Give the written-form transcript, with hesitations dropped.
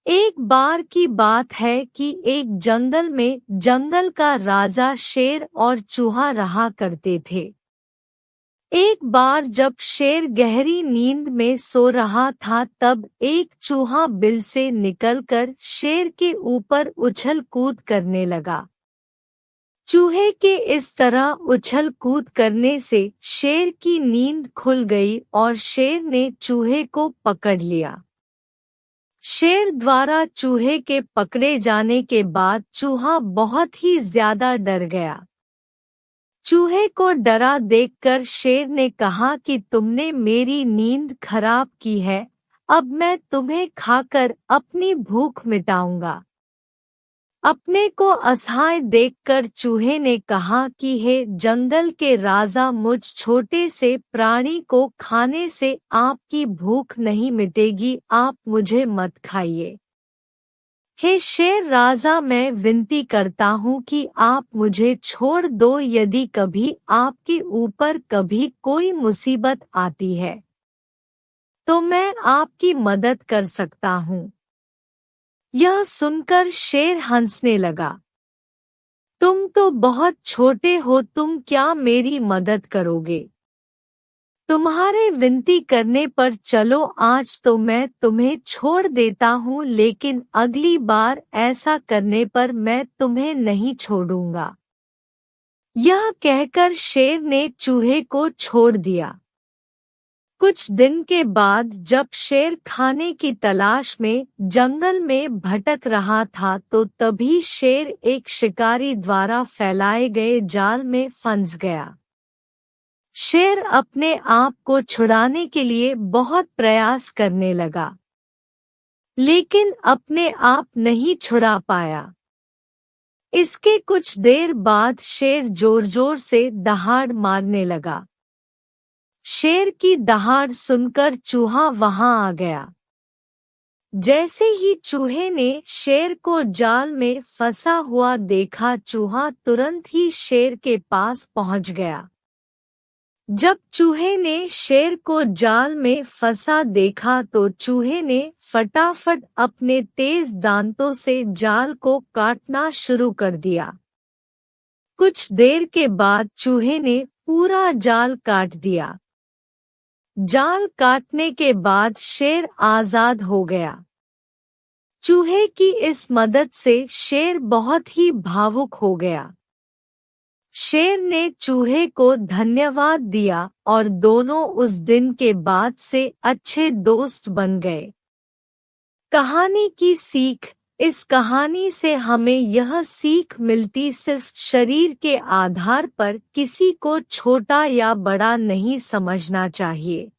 एक बार की बात है कि एक जंगल में जंगल का राजा शेर और चूहा रहा करते थे। एक बार जब शेर गहरी नींद में सो रहा था तब एक चूहा बिल से निकलकर शेर के ऊपर उछल कूद करने लगा। चूहे के इस तरह उछल कूद करने से शेर की नींद खुल गई और शेर ने चूहे को पकड़ लिया। शेर द्वारा चूहे के पकड़े जाने के बाद चूहा बहुत ही ज्यादा डर गया। चूहे को डरा देखकर शेर ने कहा कि तुमने मेरी नींद खराब की है, अब मैं तुम्हें खाकर अपनी भूख मिटाऊंगा। अपने को असहाय देखकर चूहे ने कहा कि हे जंगल के राजा, मुझ छोटे से प्राणी को खाने से आपकी भूख नहीं मिटेगी, आप मुझे मत खाइए। हे शेर राजा, मैं विनती करता हूँ कि आप मुझे छोड़ दो। यदि कभी आपके ऊपर कभी कोई मुसीबत आती है तो मैं आपकी मदद कर सकता हूँ। यह सुनकर शेर हंसने लगा। तुम तो बहुत छोटे हो, तुम क्या मेरी मदद करोगे? तुम्हारे विनती करने पर चलो, आज तो मैं तुम्हें छोड़ देता हूँ, लेकिन अगली बार ऐसा करने पर मैं तुम्हें नहीं छोड़ूंगा। यह कहकर शेर ने चूहे को छोड़ दिया। कुछ दिन के बाद जब शेर खाने की तलाश में जंगल में भटक रहा था तो तभी शेर एक शिकारी द्वारा फैलाए गए जाल में फंस गया। शेर अपने आप को छुड़ाने के लिए बहुत प्रयास करने लगा, लेकिन अपने आप नहीं छुड़ा पाया। इसके कुछ देर बाद शेर जोर जोर से दहाड़ मारने लगा। शेर की दहाड़ सुनकर चूहा वहां आ गया। जैसे ही चूहे ने शेर को जाल में फंसा हुआ देखा, चूहा तुरंत ही शेर के पास पहुंच गया। जब चूहे ने शेर को जाल में फंसा देखा तो चूहे ने फटाफट अपने तेज दांतों से जाल को काटना शुरू कर दिया। कुछ देर के बाद चूहे ने पूरा जाल काट दिया। जाल काटने के बाद शेर आजाद हो गया। चूहे की इस मदद से शेर बहुत ही भावुक हो गया। शेर ने चूहे को धन्यवाद दिया और दोनों उस दिन के बाद से अच्छे दोस्त बन गए। कहानी की सीख। इस कहानी से हमें यह सीख मिलती, सिर्फ शरीर के आधार पर किसी को छोटा या बड़ा नहीं समझना चाहिए।